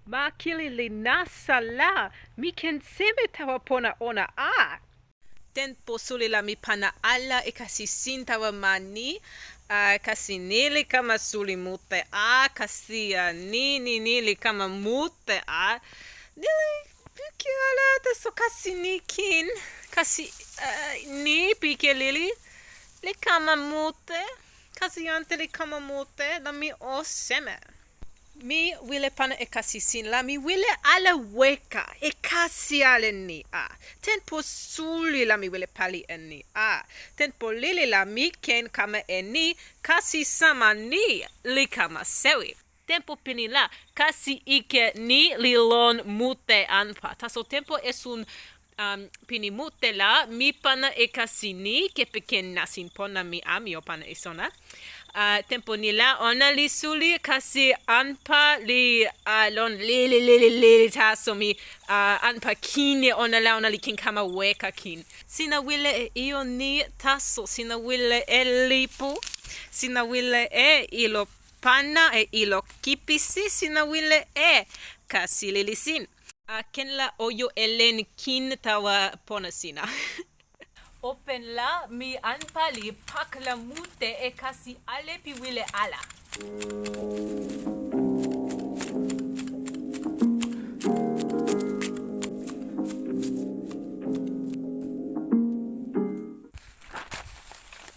Ma kili li nasa la, mi ken seme tawa pona ona a. Tenpo suli la mi pana ala e kasi sin tawa mani, kasi nili kama suli mute a, kasi nili kama mute a. Nili pike ala taso kasi nikin, kasi ni pike lili, li kama mute, kasi ante li kama mute, la mi o seme. Mi wile pana e kasi sin la, mi wile ala weka e kasi ale ni a. Tenpo suli la mi wile pali e ni a. Tenpo lili la mi ken kama e ni, kasi sama ni li kama sewi. Tempo pini la, kasi ike ni li lon mute anpa. Taso tempo esun pini mute la, mi pana e kasi ni, kepeken nasin pona mi ami o pana e sona. Tempo ni la, ona li suli kasi anpa li lon li taso mi anpa kine ona li kin kama weka kin. Sina wile e io ni taso, sina wile e lipu, sina wile e ilo pana e ilo kipisi, sina wile e kasi lilisin. Ken la oyo elen kin tawa pona sina. Open la mi anpa li pak la mute e kasi ale pi wile ala.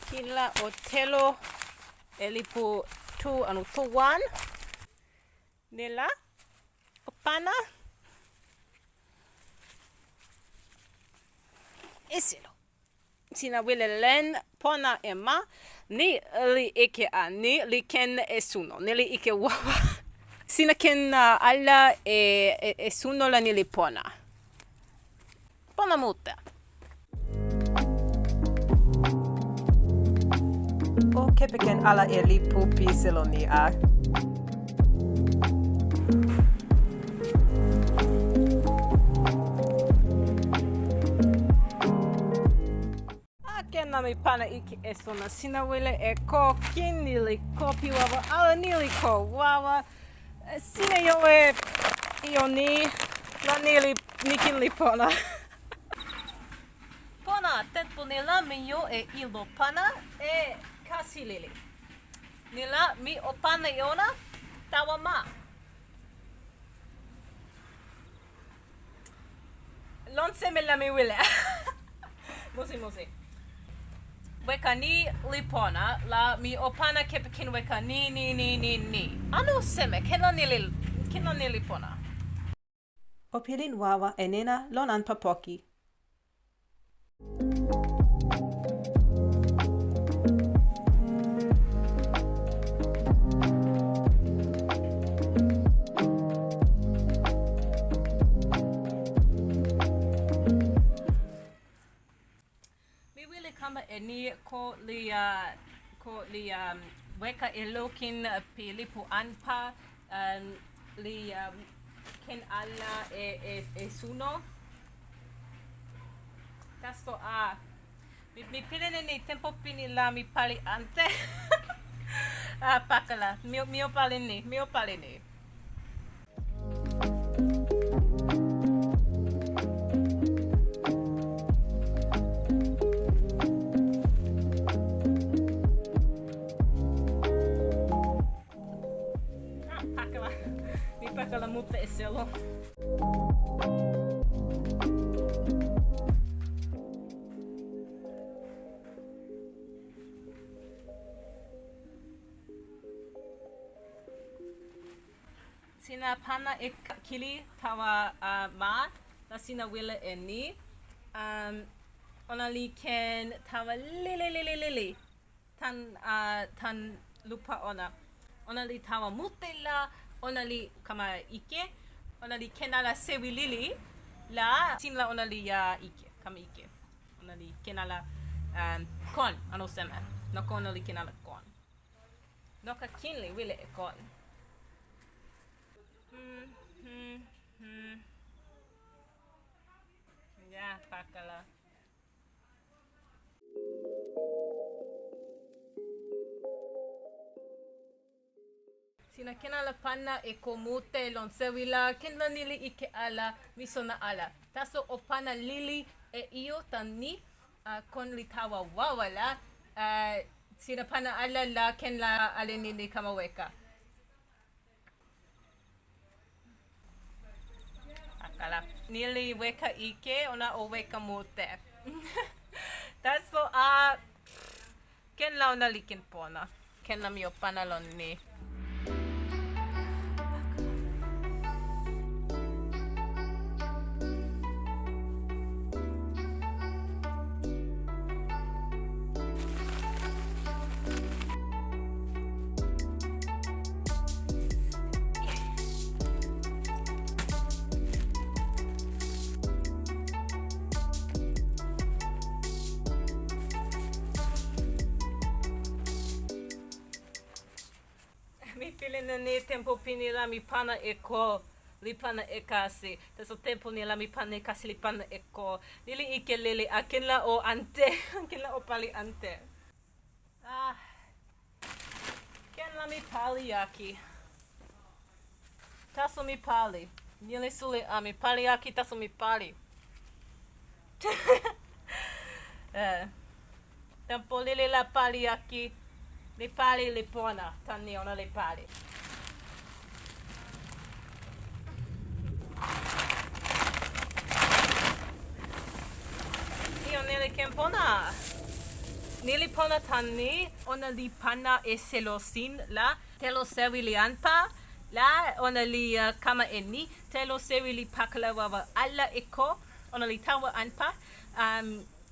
Kila otelo elipu tu anu tuan. Nila opana. Selo. Sina wile len pona ema ni li ike a ni li ken e suno ni li ike wawa. Sina ken ala e suno la ni li pona. Pona muta. O kepeken ala e li pupi selo ni a. Kena mi pana iki e sona sina wile e ko kin nili ko pi wawa ala nili ko wawa sina yo e io ni la nili nikin li pona. Pona tenpo nila mi yo e ilo pana e kasi lili. Nila mi o pana yona tawa ma. Lon seme la mi wile. Musi. Weka ni li pona, la mi opana kepeken weka ni. Ano seme, kena ni li pona. Opilin wawa e nena lon anpa poki. Kama ni ko li weka elokin pilipu anpa li ken ala e suno. Tasto mi pilene ni tempo pini la mi pali ante. Pakala mio pali ni. Pakala mute e selo. Sina pana e kili tawa ma la sina wile e ni ona li ken tawa lili tan lupa ona li tawa mute la ona li kama ike ona li kenala sewi lili la sinla ona li ike kama ike ona li kenala kon ano seme no ona li kenala kon no ka kinli wile e kon ya pakala sina ken ala pana e ko mute lon sewi la ken la nili ike ala mi sona ala. Taso o pana lili e iyo tan ni kon li tawa wawa la sina pana ala la ken la ale nili kama weka. Akala nili weka ike ona o weka mute. Taso ken la ona likin pona. Ken la mi o pana lon ni. Mi pilin na ni tempo pinila mi pana e ko li pana e kasi. Taso tempo nila mi pana e kasi li pana e ko. Nili ike lili akin la o ante. Akin la o pali ante. Ken la mi pali yaki. Taso mi pali. Nili suli mi pali yaki taso mi pali. Tempo lili la pali yaki. Li pali li pona, tani ona li pali. Io nili ken pona. Nili pona tani, ona li pana e selo sin la. Telo sewi li anpa, la ona li kama e ni. Telo sewi li pakala wawa ala e ko, ona li tawa anpa.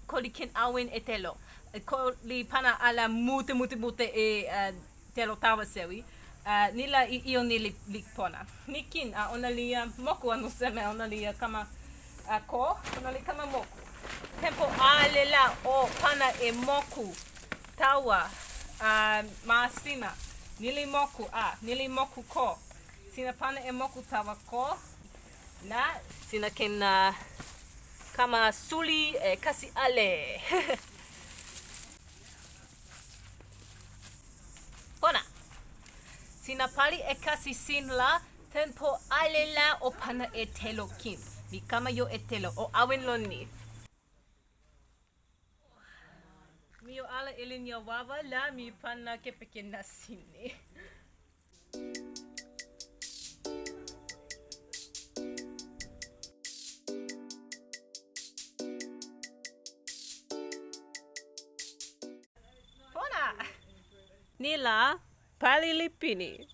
Ko li ken awin e telo. Ko li pana ala mute e telo tawa sewi. Nila io nili pona. Nikin ona li moku anu seme ona li kama ko ona li kama moku. Tempo ale la o pana e moku tawa masina. Nili moku ko. Sina pana e moku tawa ko. Na sina ken kama suli e kasi ale. Pona. Sina pali e kasi sin la, tempo ale la o pana e telo kin. Mi kama yo e telo, o awin lon ni. Mi o ala ilin ya wawa la, mi pana kepeken nasin ni. Nila pali lipini.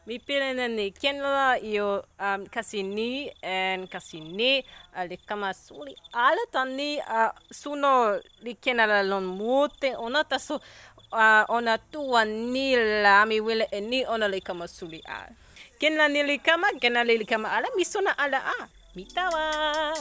Mi pilin na ni kenla io kasi ni en kasi ni ali kama suli ala tani suno li kenala lon mute ona taso ona tua nila mi wile e ni ona li kama suli ala. Kenla nili kama ala mi sona ala mi tawa.